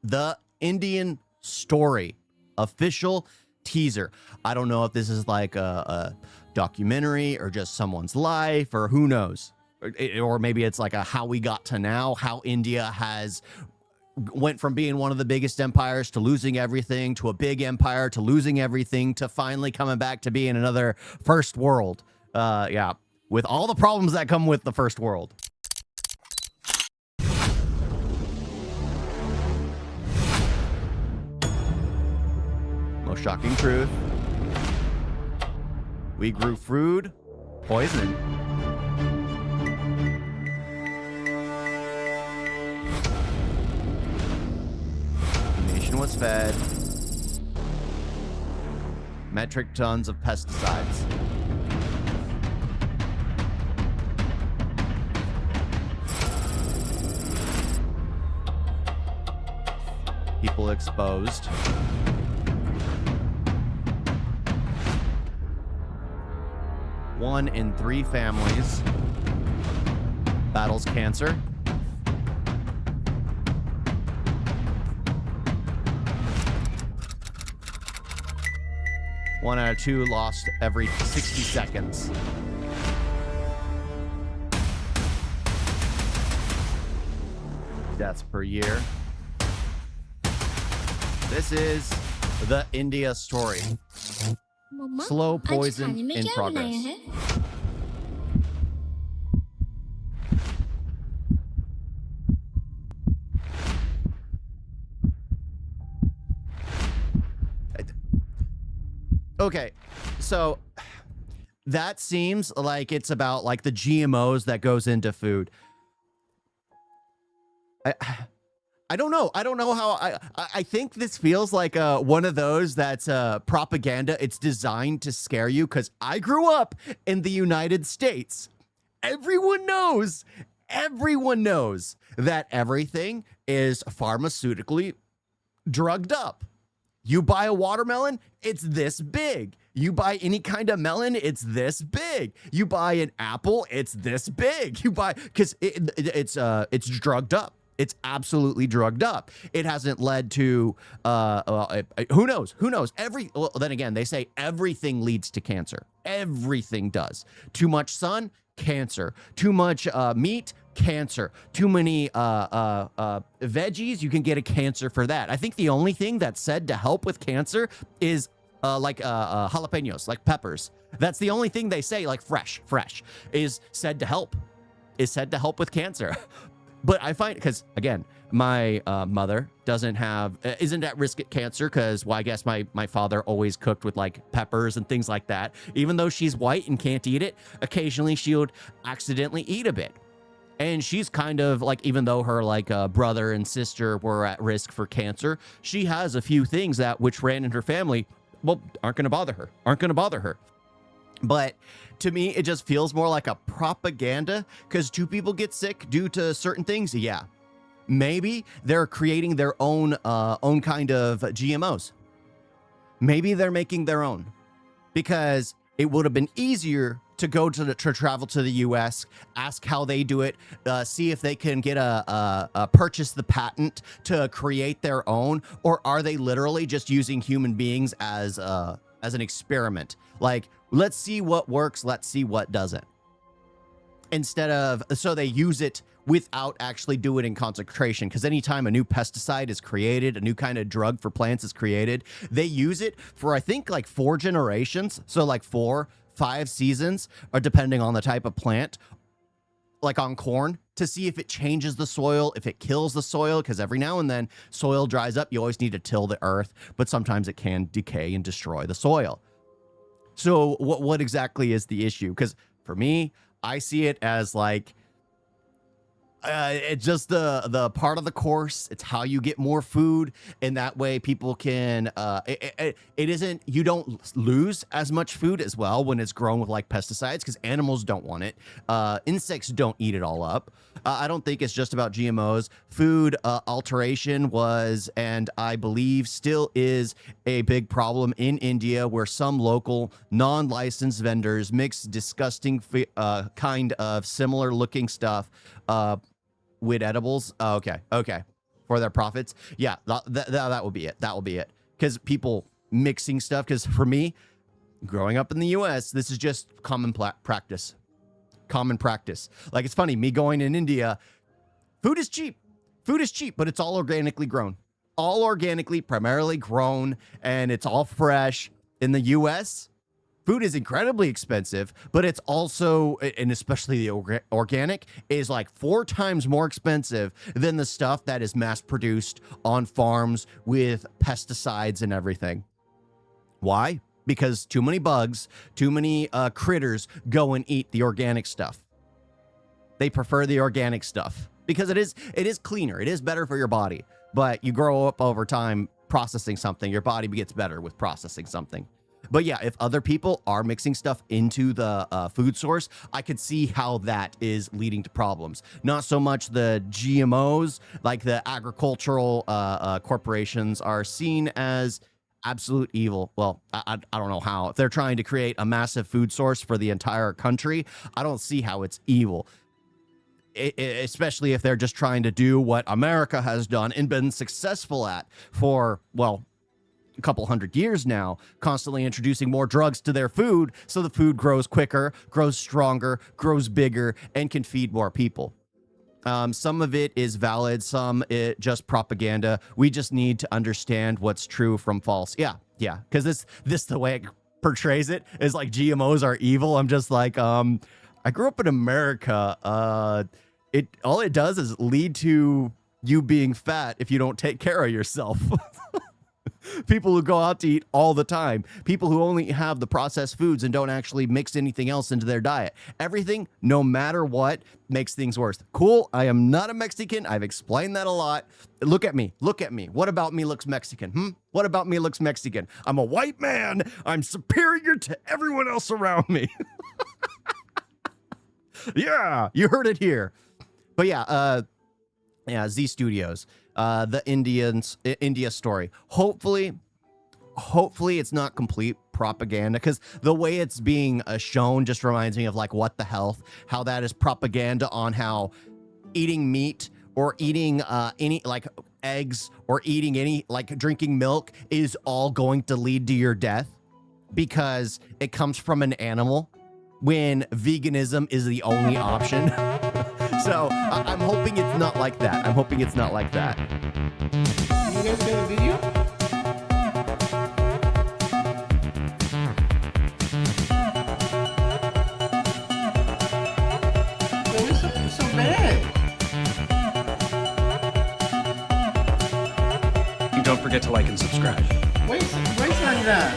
The Indian Story official teaser. I don't know if this is like a documentary or just someone's life or who knows. Or maybe it's like a how we got to now, how India has went from being one of the biggest empires to losing everything to a big empire to losing everything to finally coming back to being another first world. Yeah, with all the problems that come with the first world. Most shocking truth. We grew food, poison. The nation was fed metric tons of pesticides. People exposed. One in 3 families battles cancer. One out of 2 lost every 60 seconds. Deaths per year. This is the India story. Slow poison in progress. Okay, so that seems like it's about like the GMOs that goes into food. I don't know. I don't know how I think this feels like one of those that's propaganda. It's designed to scare you because I grew up in the United States. Everyone knows that everything is pharmaceutically drugged up. You buy a watermelon, it's this big. You buy any kind of melon, it's this big. You buy an apple, it's this big. You buy because it's drugged up. It's absolutely drugged up. It hasn't led to who knows? Well, then again, they say everything leads to cancer. Everything does. Too much sun, cancer. Too much meat, cancer. Too many veggies, you can get a cancer for that. I think the only thing that's said to help with cancer is jalapenos, like peppers. That's the only thing they say, like fresh is said to help with cancer. But I find, because again, my mother isn't at risk at cancer because, well, I guess my father always cooked with like peppers and things like that. Even though she's white and can't eat it, occasionally she would accidentally eat a bit. And she's kind of like, even though her like brother and sister were at risk for cancer, she has a few things that which ran in her family, well, aren't going to bother her. But to me, it just feels more like a propaganda because 2 people get sick due to certain things. Yeah, maybe they're creating their own kind of GMOs. Maybe they're making their own because it would have been easier to go to travel to the U.S., ask how they do it, see if they can get purchase the patent to create their own, or are they literally just using human beings as an experiment? Like, let's see what works, let's see what doesn't. So they use it without actually doing it in concentration. Because anytime a new pesticide is created, a new kind of drug for plants is created, they use it for, I think, like 4 generations. So like 4, 5 seasons, or depending on the type of plant, like on corn, to see if it changes the soil, if it kills the soil, because every now and then soil dries up. You always need to till the earth, but sometimes it can decay and destroy the soil. So what exactly is the issue? Because for me, I see it as like it's just the part of the course. It's how you get more food, and that way people can it isn't, you don't lose as much food as well when it's grown with like pesticides, because animals don't want it. Insects don't eat it all up. I don't think it's just about GMOs. Food alteration was, and I believe still is, a big problem in India, where some local non-licensed vendors mix disgusting kind of similar looking stuff with edibles. Okay. for their profits. Yeah, that will be it. That will be it. Because people mixing stuff. Because for me, growing up in the U.S., this is just common practice. Common practice. Like, it's funny, me going in India, food is cheap. Food is cheap, but it's all organically grown. All organically, primarily grown, and it's all fresh. In the U.S., food is incredibly expensive, but it's also, and especially the organic, is like 4 times more expensive than the stuff that is mass produced on farms with pesticides and everything. Why? Because too many bugs, too many critters go and eat the organic stuff. They prefer the organic stuff because it is cleaner. It is better for your body. But you grow up over time processing something, your body gets better with processing something. But yeah, if other people are mixing stuff into the food source, I could see how that is leading to problems. Not so much the GMOs, like the agricultural corporations are seen as absolute evil. Well, I don't know how. If they're trying to create a massive food source for the entire country, I don't see how it's evil. Especially if they're just trying to do what America has done and been successful at for, well, a couple hundred years now, constantly introducing more drugs to their food so the food grows quicker, grows stronger, grows bigger, and can feed more people. Some of it is valid, some it just propaganda. We just need to understand what's true from false. Yeah, because this the way it portrays it is like GMOs are evil. I'm just like, I grew up in America. All it does is lead to you being fat if you don't take care of yourself. People who go out to eat all the time. People who only have the processed foods and don't actually mix anything else into their diet. Everything, no matter what, makes things worse. Cool, I am not a Mexican. I've explained that a lot. Look at me. Look at me. What about me looks Mexican? What about me looks Mexican? I'm a white man. I'm superior to everyone else around me. Yeah, you heard it here. But yeah, Z Studios, the India story. Hopefully it's not complete propaganda, because the way it's being shown just reminds me of like What the Health, how that is propaganda on how eating meat or eating any like eggs or eating any like drinking milk is all going to lead to your death because it comes from an animal, when veganism is the only option. So I'm hoping it's not like that. I'm hoping it's not like that. You guys got a video? What's so bad? And don't forget to like and subscribe. Wait on that.